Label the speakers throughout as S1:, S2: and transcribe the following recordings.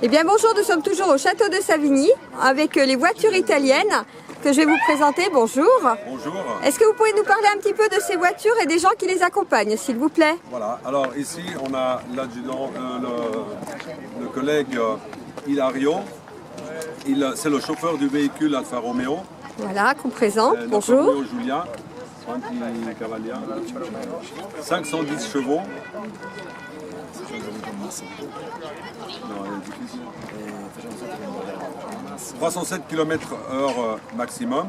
S1: Eh bien bonjour, nous sommes toujours au château de Savigny avec les voitures italiennes que je vais vous présenter. Bonjour.
S2: Bonjour.
S1: Est-ce que vous pouvez nous parler un petit peu de ces voitures et des gens qui les accompagnent, s'il vous plaît?
S2: Voilà, alors ici on a l'adjudant, le collègue Hilario. C'est le chauffeur du véhicule Alfa Romeo.
S1: Voilà, qu'on présente. Bonjour.
S2: Romeo Giulia, 510 chevaux. Non, elle est difficile. 307 km/h maximum.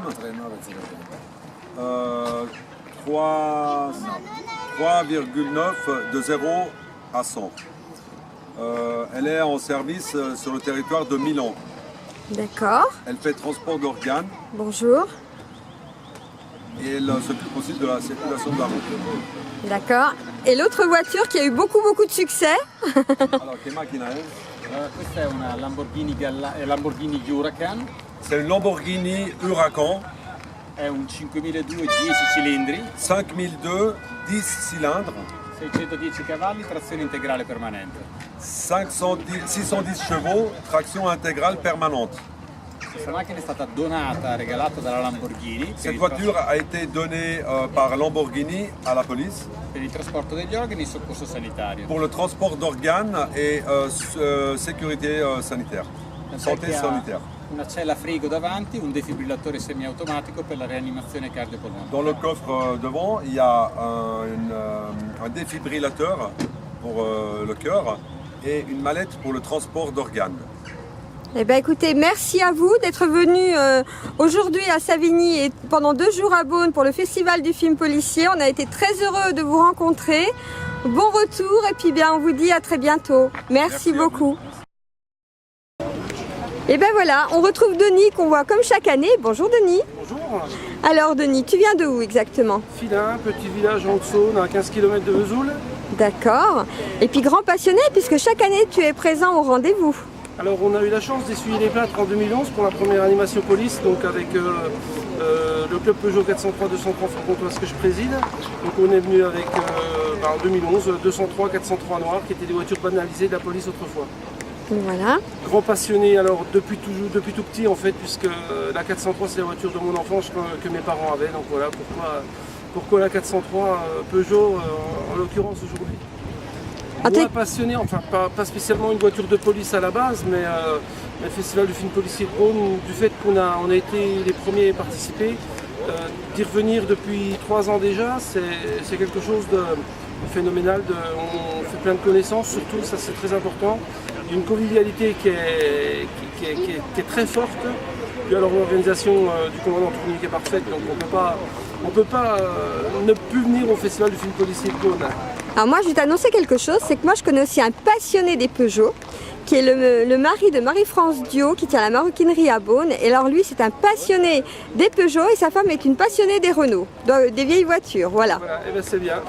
S2: 3,9 de 0 à 100. Elle est en service sur le territoire de Milan.
S1: D'accord.
S2: Elle fait transport d'organes
S1: Bonjour.
S2: et elle s'occupe aussi de la circulation de la route.
S1: D'accord. Et l'autre voiture qui a eu beaucoup de succès?
S2: Alors, che macchina è?
S3: Questa è una Lamborghini Huracan,
S2: C'est une Lamborghini Huracan,
S3: è un 5002 10 cilindri,
S2: 5002, 10 cylindres,
S3: 610 cavalli, trazione integrale permanente.
S2: 610 chevaux, traction intégrale permanente.
S3: Questa macchina è stata donata, regalata dalla Lamborghini
S2: Cette voiture a été donnée par Lamborghini à la police
S3: per il trasporto degli organi e il soccorso sanitario.
S2: pour le transport d'organes et sécurité sanitaire, santé sanitaire.
S3: Una cella frigo davanti, un defibrillatore semiautomatico per la rianimazione cardiopolmonare.
S2: Dans le coffre devant, il y a un défibrillateur pour le cœur et une mallette pour le transport d'organes.
S1: Eh bien écoutez, merci à vous d'être venus aujourd'hui à Savigny et pendant 2 jours à Beaune pour le festival du film policier. On a été très heureux de vous rencontrer. Bon retour et puis bien on vous dit à très bientôt. Merci beaucoup. Et ben voilà, on retrouve Denis qu'on voit comme chaque année. Bonjour Denis.
S4: Bonjour.
S1: Alors Denis, tu viens de où exactement?
S4: Filin, petit village en Haute-Saône à 15 km de Vesoul.
S1: D'accord. Et puis grand passionné puisque chaque année tu es présent au rendez-vous.
S4: Alors on a eu la chance d'essuyer les plâtres en 2011 pour la première animation police, donc avec le club Peugeot 403 203 Franc-Comtois que je préside. Donc on est venu avec en 2011 203 403 noirs qui étaient des voitures banalisées de la police autrefois.
S1: Voilà.
S4: Grand passionné alors depuis tout petit en fait, puisque la 403 c'est la voiture de mon enfance que mes parents avaient. Donc voilà pourquoi la 403 Peugeot en l'occurrence aujourd'hui. Moi passionné, enfin pas spécialement une voiture de police à la base, mais le festival du film policier de Beaune, du fait qu'on a été les premiers à participer, d'y revenir depuis 3 ans déjà, c'est quelque chose de phénoménal. On fait plein de connaissances, surtout ça c'est très important. Il y a une convivialité qui est très forte. Puis alors l'organisation du commandant Tournier qui est parfaite, donc on peut pas ne plus venir au festival du film policier de Beaune.
S1: Alors moi je vais t'annoncer quelque chose, c'est que moi je connais aussi un passionné des Peugeot, qui est le mari de Marie-France Dio, qui tient la maroquinerie à Beaune. Et alors lui c'est un passionné des Peugeot et sa femme est une passionnée des Renault, des vieilles voitures, voilà.
S4: Voilà, et bien c'est bien.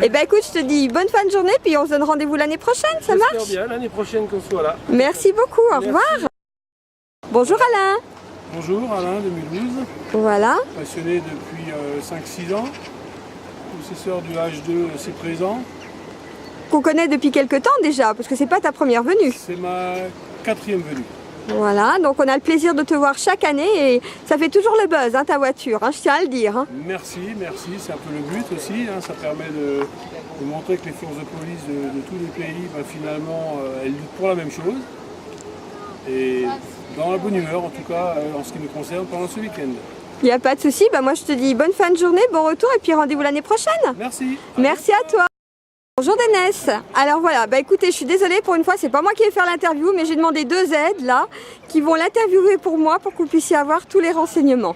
S1: Et ben écoute, je te dis bonne fin de journée, puis on se donne rendez-vous l'année prochaine, ça marche?
S4: J'espère bien, l'année prochaine qu'on soit là.
S1: Merci beaucoup, au revoir. Bonjour Alain.
S5: Bonjour Alain, 2012,
S1: Voilà.
S5: passionné depuis 5-6 ans, possesseur du H2 c'est présent.
S1: Qu'on connaît depuis quelques temps déjà, parce que c'est pas ta première venue.
S5: C'est ma 4e venue.
S1: Voilà, donc on a le plaisir de te voir chaque année et ça fait toujours le buzz, hein, ta voiture, hein, je tiens à le dire. Hein.
S5: Merci, c'est un peu le but aussi, hein, ça permet de montrer que les forces de police de tous les pays, finalement, elles luttent pour la même chose. Et dans la bonne humeur, en tout cas, en ce qui nous concerne, pendant ce week-end.
S1: Il n'y a pas de souci, moi je te dis bonne fin de journée, bon retour et puis rendez-vous l'année prochaine.
S5: Merci.
S1: Merci à toi. Bonjour Dénès. Alors voilà, écoutez, je suis désolée pour une fois, c'est pas moi qui vais faire l'interview, mais j'ai demandé 2 aides là, qui vont l'interviewer pour moi pour que vous puissiez avoir tous les renseignements.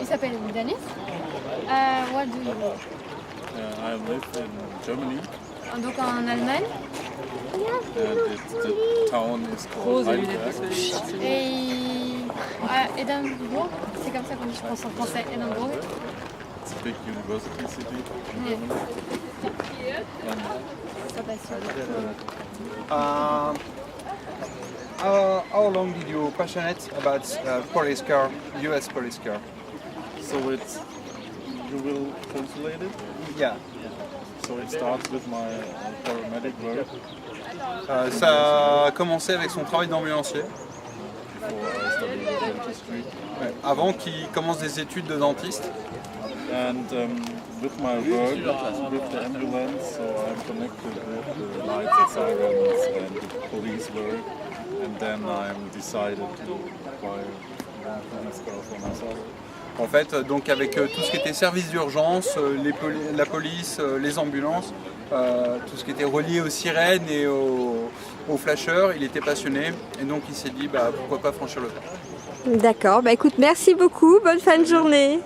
S6: Il s'appelle Denis. What do you do?
S7: I live in Germany.
S6: Donc en Allemagne.
S7: The town is called Heidelberg.
S6: Et Édimbourg, c'est comme ça qu'on dit, je pense en français, Édimbourg.
S7: It's a big university city.
S8: How long did you passionate about police car, US police car?
S7: So you will translate it?
S8: Yeah.
S7: So it starts with my paramedic work.
S8: Ça a commencé avec son travail d'ambulancier, avant qu'il commence des études de dentiste.
S7: And with my work with the ambulance, so I'm connected with the lights and sirens and the police work, and then I'm decided to acquire one police car for myself.
S8: En fait, donc avec tout ce qui était service d'urgence, la police, les ambulances, tout ce qui était relié aux sirènes et aux flasheurs, il était passionné et donc il s'est dit pourquoi pas franchir le pas.
S1: D'accord, écoute, merci beaucoup, bonne fin de journée.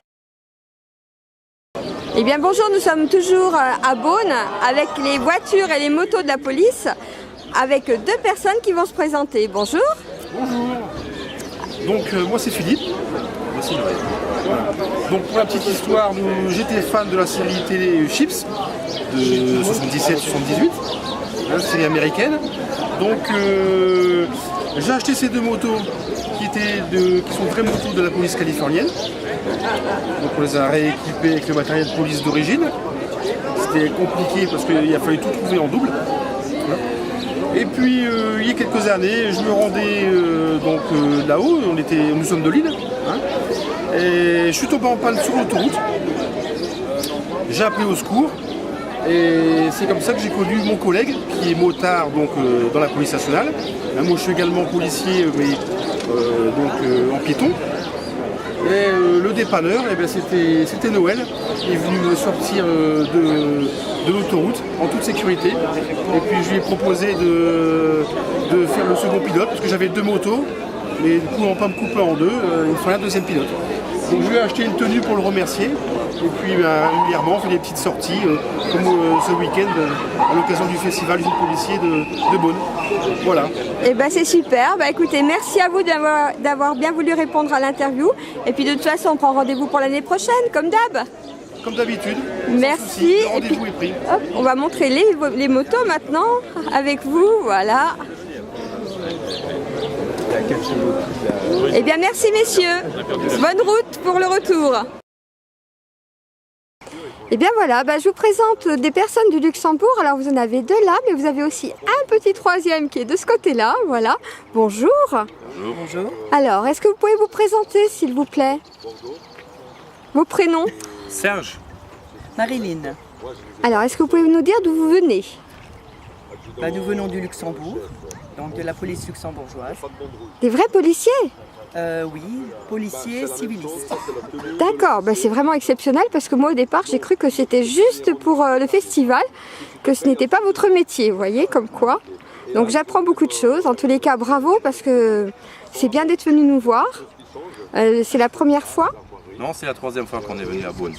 S1: Eh bien bonjour, nous sommes toujours à Beaune avec les voitures et les motos de la police, avec deux personnes qui vont se présenter. Bonjour.
S9: Bonjour. Donc moi c'est Philippe. Voici Noël. Voilà. Donc pour la petite histoire, j'étais fan de la série télé Chips de 77-78, série américaine. Donc j'ai acheté ces deux motos qui sont vraies motos de la police californienne. Donc on les a rééquipées avec le matériel de police d'origine. C'était compliqué parce qu'il a fallu tout trouver en double. Et puis il y a quelques années, je me rendais là-haut, nous sommes de Lille, et je suis tombé en panne sur l'autoroute. J'ai appelé au secours et c'est comme ça que j'ai connu mon collègue qui est motard dans la police nationale. Moi je suis également policier mais en piéton. Et le dépanneur, c'était Noël. Il est venu me sortir de l'autoroute en toute sécurité. Et puis je lui ai proposé de faire le second pilote parce que j'avais deux motos. Mais du coup, on ne va pas me couper en deux, il me fallait un deuxième pilote. Donc je lui ai acheté une tenue pour le remercier. Et puis régulièrement, on fait des petites sorties comme ce week-end à l'occasion du festival du policier de Beaune. Voilà.
S1: Et c'est super. Écoutez, merci à vous d'avoir bien voulu répondre à l'interview. Et puis de toute façon, on prend rendez-vous pour l'année prochaine, comme d'hab.
S9: Comme d'habitude.
S1: Merci.
S9: Le rendez-vous est pris.
S1: Hop, on va montrer les motos maintenant avec vous. Voilà. Eh bien, merci messieurs. Bonne route pour le retour. Et bien voilà, je vous présente des personnes du Luxembourg. Alors vous en avez deux là, mais vous avez aussi un petit troisième qui est de ce côté-là. Voilà. Bonjour.
S7: Bonjour.
S9: Bonjour.
S1: Alors, est-ce que vous pouvez vous présenter, s'il vous plaît? Vos prénoms?
S10: Serge.
S11: Marilyn.
S1: Alors, est-ce que vous pouvez nous dire d'où vous venez?
S11: Nous venons du Luxembourg, donc de la police luxembourgeoise.
S1: Des vrais policiers?
S11: Oui, policiers, civilistes.
S1: D'accord, c'est vraiment exceptionnel parce que moi au départ j'ai cru que c'était juste pour le festival, que ce n'était pas votre métier, vous voyez, comme quoi. Donc j'apprends beaucoup de choses, en tous les cas bravo parce que c'est bien d'être venu nous voir. C'est la première fois?
S10: Non, c'est la troisième fois qu'on est venu à Beaune.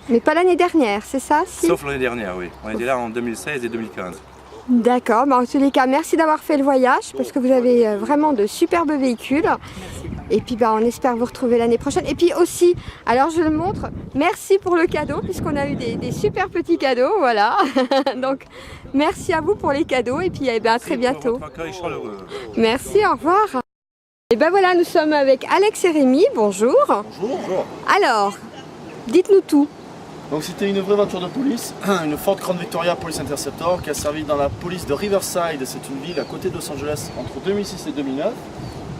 S1: Mais pas l'année dernière, c'est ça?
S10: Sauf l'année dernière, oui. On était là en 2016 et 2015.
S1: D'accord, en tous les cas, merci d'avoir fait le voyage parce que vous avez vraiment de superbes véhicules. Et puis on espère vous retrouver l'année prochaine. Et puis aussi, alors je le montre, merci pour le cadeau puisqu'on a eu des super petits cadeaux, voilà. Donc merci à vous pour les cadeaux et puis à très bientôt. Merci, au revoir. Et voilà, nous sommes avec Alex et Rémi, bonjour.
S9: Bonjour.
S1: Alors, dites-nous tout.
S9: Donc c'était une vraie voiture de police, une Ford Crown Victoria Police Interceptor qui a servi dans la police de Riverside, c'est une ville à côté de Los Angeles entre 2006 et 2009.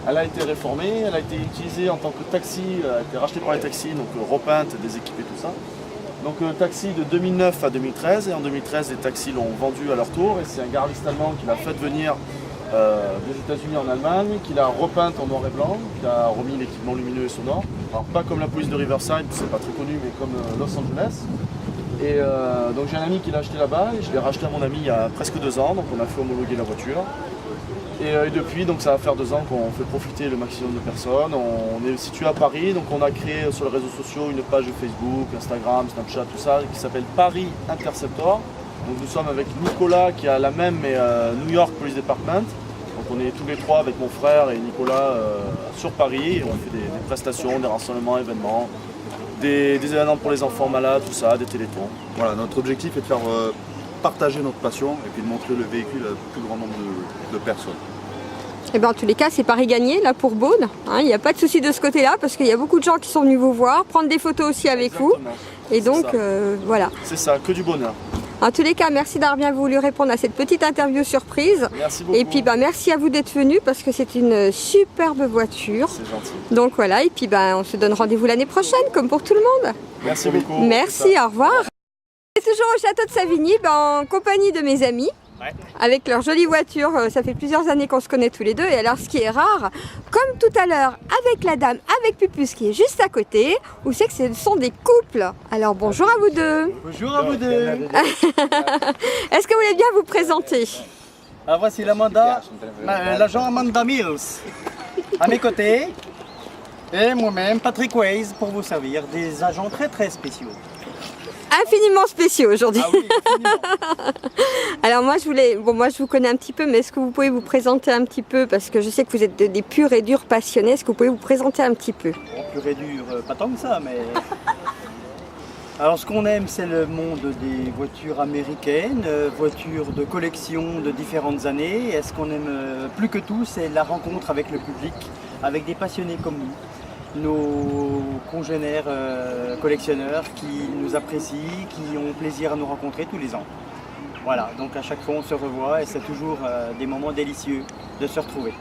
S9: Elle a été réformée, elle a été utilisée en tant que taxi, elle a été rachetée par les taxis, donc repeinte, déséquipée, tout ça. Donc taxi de 2009 à 2013 et en 2013 les taxis l'ont vendu à leur tour et c'est un garagiste allemand qui l'a fait venir des États-Unis en Allemagne, qu'il a repeinte en noir et blanc, qui a remis l'équipement lumineux et sonore. Alors pas comme la police de Riverside, c'est pas très connu, mais comme Los Angeles. Et donc j'ai un ami qui l'a acheté là-bas et je l'ai racheté à mon ami il y a presque 2 ans, donc on a fait homologuer la voiture. Et depuis, donc ça va faire 2 ans qu'on fait profiter le maximum de personnes. On est situé à Paris, donc on a créé sur les réseaux sociaux une page Facebook, Instagram, Snapchat, tout ça, qui s'appelle Paris Interceptor. Donc nous sommes avec Nicolas qui a la même, mais New York Police Department. Donc on est tous les trois avec mon frère et Nicolas sur Paris. Et on fait des prestations, des rassemblements, événements, des événements pour les enfants malades, tout ça, des télétons.
S12: Voilà, notre objectif est de faire partager notre passion et puis de montrer le véhicule à plus grand nombre de personnes.
S1: Et en tous les cas, c'est Paris gagné là pour Beaune. Il n'y a pas de souci de ce côté-là parce qu'il y a beaucoup de gens qui sont venus vous voir, prendre des photos aussi avec vous. Et donc voilà.
S9: C'est ça, que du bonheur.
S1: En tous les cas, merci d'avoir bien voulu répondre à cette petite interview surprise.
S9: Merci beaucoup.
S1: Et puis merci à vous d'être venu parce que c'est une superbe voiture.
S9: C'est gentil.
S1: Donc voilà, et puis on se donne rendez-vous l'année prochaine, comme pour tout le monde.
S9: Merci beaucoup.
S1: Merci, au revoir. Je suis toujours au château de Savigny, en compagnie de mes amis.
S9: Ouais.
S1: Avec leur jolie voiture, ça fait plusieurs années qu'on se connaît tous les deux. Et alors ce qui est rare, comme tout à l'heure avec la dame, avec Pupus qui est juste à côté, où c'est que ce sont des couples. Alors bonjour à vous deux.
S13: Bonjour à vous deux.
S1: Est-ce que vous voulez bien vous présenter?
S13: Alors voici l'agent Amanda Mills à mes côtés. Et moi-même, Patrick Weiss, pour vous servir, des agents très spéciaux.
S1: Infiniment spéciaux aujourd'hui.
S13: Ah oui, infiniment.
S1: Alors moi je vous connais un petit peu, mais est-ce que vous pouvez vous présenter un petit peu, parce que je sais que vous êtes des purs et durs passionnés, est-ce que vous pouvez vous présenter un petit peu?
S13: Pur et dur, pas tant que ça, mais... Alors ce qu'on aime, c'est le monde des voitures américaines, voitures de collection de différentes années. Et ce qu'on aime plus que tout, c'est la rencontre avec le public, avec des passionnés comme nous. Nos congénères collectionneurs qui nous apprécient, qui ont plaisir à nous rencontrer tous les ans. Voilà, donc à chaque fois on se revoit et c'est toujours des moments délicieux de se retrouver.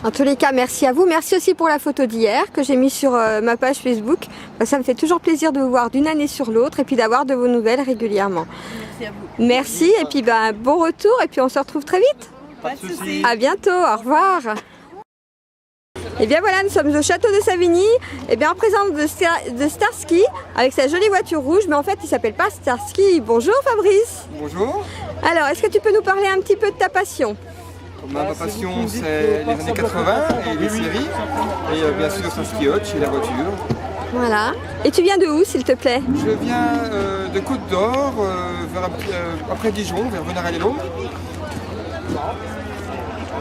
S1: En tous les cas, merci à vous. Merci aussi pour la photo d'hier que j'ai mise sur ma page Facebook. Ça me fait toujours plaisir de vous voir d'une année sur l'autre et puis d'avoir de vos nouvelles régulièrement.
S11: Merci à vous.
S1: Merci et puis bon retour et puis on se retrouve très vite.
S13: Pas de soucis.
S1: À bientôt, au revoir. Et bien voilà, nous sommes au château de Savigny, et bien en présence de Starsky avec sa jolie voiture rouge, mais en fait il s'appelle pas Starsky. Bonjour Fabrice.
S14: Bonjour.
S1: Alors, est-ce que tu peux nous parler un petit peu de ta passion?
S14: Ma passion c'est les années 80 et les séries, et bien sûr Starsky Hutch et la voiture.
S1: Voilà. Et tu viens de où s'il te plaît?
S14: Je viens de Côte d'Or, après Dijon, vers Venarello.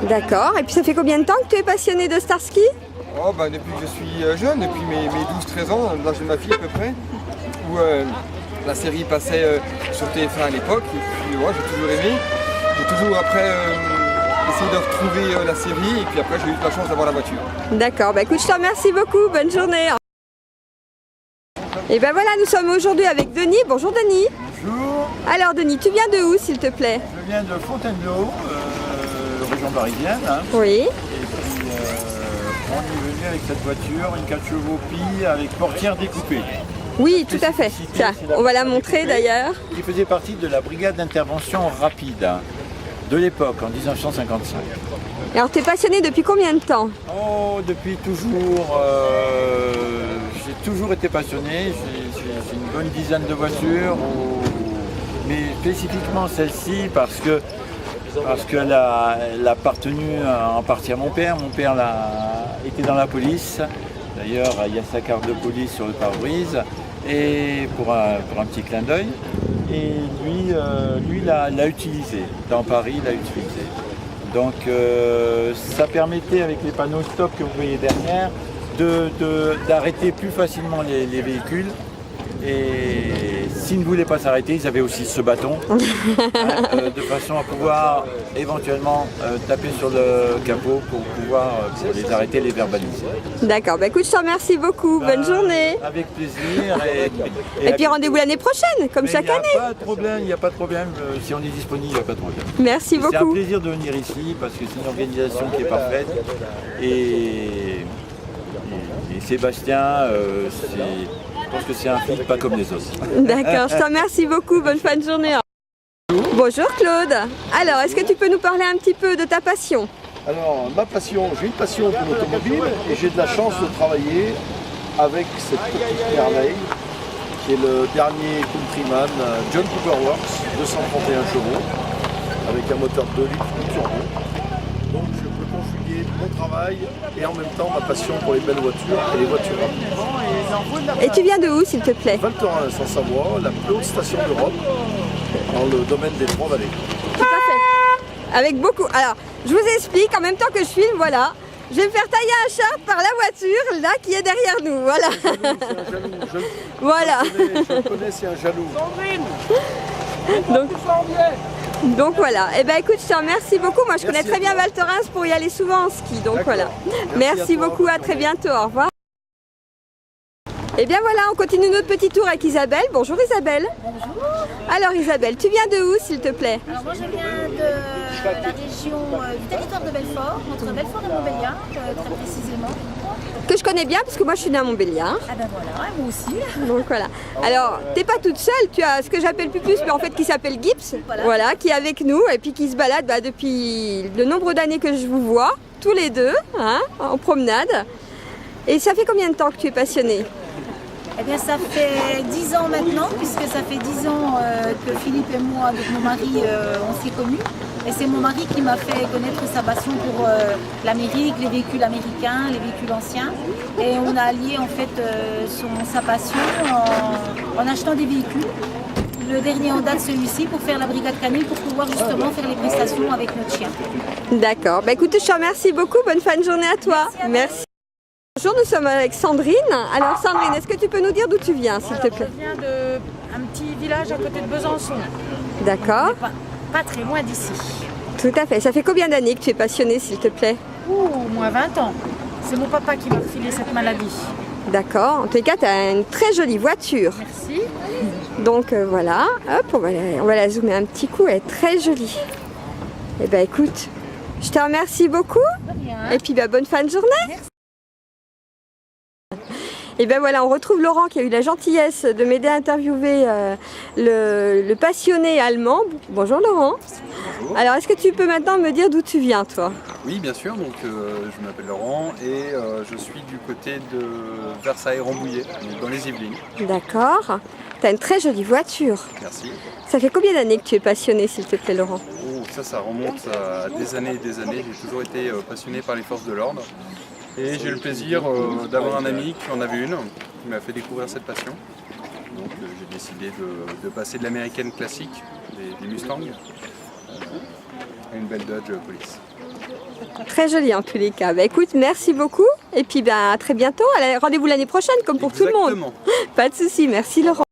S1: D'accord. Et puis ça fait combien de temps que tu es passionné de Starsky?
S14: Oh, depuis que je suis jeune, depuis mes 12-13 ans, l'âge de ma fille à peu près, où la série passait sur TF1 à l'époque, et puis j'ai toujours aimé. J'ai toujours après essayé de retrouver la série, et puis après j'ai eu la chance d'avoir la voiture.
S1: D'accord, écoute, je te remercie beaucoup, bonne journée. Et ben voilà, nous sommes aujourd'hui avec Denis. Bonjour Denis.
S15: Bonjour.
S1: Alors Denis, tu viens de où s'il te plaît?
S15: Je viens de Fontainebleau, région parisienne. Hein.
S1: Oui.
S15: Et puis on est venu avec cette voiture, une 4 chevaux pie avec portière découpée.
S1: Oui, tout à fait. Tiens, on va la montrer d'ailleurs.
S15: Qui faisait partie de la brigade d'intervention rapide de l'époque, en 1955.
S1: Alors tu es passionné depuis combien de temps?
S15: Oh, depuis toujours. J'ai toujours été passionné. J'ai une bonne dizaine de voitures, mais spécifiquement celle-ci parce qu'elle a appartenu en partie à mon père. Mon père était dans la police. D'ailleurs, il y a sa carte de police sur le pare-brise, et pour un petit clin d'œil. Et lui l'a utilisé. Dans Paris, il l'a utilisé. Donc ça permettait, avec les panneaux stop que vous voyez derrière, d'arrêter plus facilement les véhicules. Et s'ils ne voulaient pas s'arrêter, ils avaient aussi ce bâton, de façon à pouvoir éventuellement taper sur le capot pour pouvoir les arrêter, les verbaliser.
S1: D'accord, écoute, je te remercie beaucoup, bonne journée.
S15: Avec plaisir.
S1: Et puis rendez-vous l'année prochaine, comme chaque année.
S15: Il n'y a pas de problème, si on est disponible, il n'y a pas de problème.
S1: Merci beaucoup.
S15: C'est un plaisir de venir ici parce que c'est une organisation qui est parfaite. Et Sébastien, je pense que c'est un flic pas comme les autres.
S1: D'accord, je te remercie beaucoup, bonne fin de journée. Bonjour Claude. Alors, est-ce que tu peux nous parler un petit peu de ta passion?
S9: Alors, ma passion, j'ai une passion pour l'automobile et j'ai de la chance de travailler avec cette petite merveille qui est le dernier Countryman John Cooper Works, 231 chevaux, avec un moteur de 2 litres turbo. Donc je peux conjuguer mon travail et en même temps ma passion pour les belles voitures et les voitures rapides.
S1: Et tu viens de où s'il te plaît?
S9: Val Thorens en Savoie, la plus haute station d'Europe, dans le domaine des Trois Vallées.
S1: Tout à fait. Avec beaucoup. Alors, je vous explique en même temps que je filme, voilà. Je vais me faire tailler un char par la voiture, là, qui est derrière nous, voilà.
S9: C'est un jaloux,
S1: voilà.
S9: Je le connais, c'est un jaloux.
S1: Donc voilà, et écoute, je te remercie beaucoup. Moi je connais très bien Val Thorens pour y aller souvent en ski, donc voilà. Merci beaucoup, à très bientôt, au revoir. Et bien voilà, on continue notre petit tour avec Isabelle. Bonjour Isabelle.
S16: Bonjour.
S1: Alors Isabelle, tu viens de où s'il te plaît?
S16: Alors moi je viens de la région du territoire de Belfort, entre Belfort et Montbéliard, très précisément.
S1: Que je connais bien parce que moi je suis née à Montbéliard.
S16: Ah ben voilà, moi aussi.
S1: Donc voilà. Alors, t'es pas toute seule, tu as ce que j'appelle Pupus, mais en fait qui s'appelle Gibbs, voilà, qui est avec nous et puis qui se balade depuis le nombre d'années que je vous vois, tous les deux, hein, en promenade. Et ça fait combien de temps que tu es passionnée?
S16: Eh bien ça fait 10 ans maintenant, puisque ça fait 10 ans que Philippe et moi, donc mon mari, on s'est connus. Et c'est mon mari qui m'a fait connaître sa passion pour l'Amérique, les véhicules américains, les véhicules anciens. Et on a allié en fait sa passion en achetant des véhicules. Le dernier en date, celui-ci, pour faire la brigade canine, pour pouvoir justement faire les prestations avec notre chien.
S1: D'accord. Bah écoute, je te remercie beaucoup. Bonne fin de journée à toi. Merci. Bonjour, nous sommes avec Sandrine. Alors Sandrine, est-ce que tu peux nous dire d'où tu viens, s'il te plaît?
S17: Je viens d'un petit village à côté de Besançon.
S1: D'accord.
S17: Pas très loin d'ici.
S1: Tout à fait. Ça fait combien d'années que tu es passionnée, s'il te plaît?
S17: Au moins 20 ans. C'est mon papa qui m'a filé cette maladie.
S1: D'accord. En tous les cas, tu as une très jolie voiture.
S17: Merci.
S1: Donc voilà, hop, on va la zoomer un petit coup, elle est très jolie. Eh bien écoute, je te remercie beaucoup. Et puis bonne fin de journée. Merci. Et bien voilà, on retrouve Laurent qui a eu la gentillesse de m'aider à interviewer le passionné allemand. Bonjour Laurent. Bonjour. Alors est-ce que tu peux maintenant me dire d'où tu viens toi?
S8: Oui bien sûr, donc je m'appelle Laurent et je suis du côté de Versailles-Rambouillet, dans les Yvelines.
S1: D'accord. Tu as une très jolie voiture.
S8: Merci.
S1: Ça fait combien d'années que tu es passionné s'il te plaît Laurent?
S8: Oh, ça remonte à des années et des années. J'ai toujours été passionné par les forces de l'ordre. Et j'ai eu le plaisir d'avoir un ami qui en avait une, qui m'a fait découvrir cette passion. Donc j'ai décidé de passer de l'américaine classique, des Mustangs, à une belle Dodge Police.
S1: Très joli en tous les cas. Bah, écoute, merci beaucoup et puis à très bientôt. Rendez-vous l'année prochaine comme pour tout le monde. Pas de souci, merci Laurent.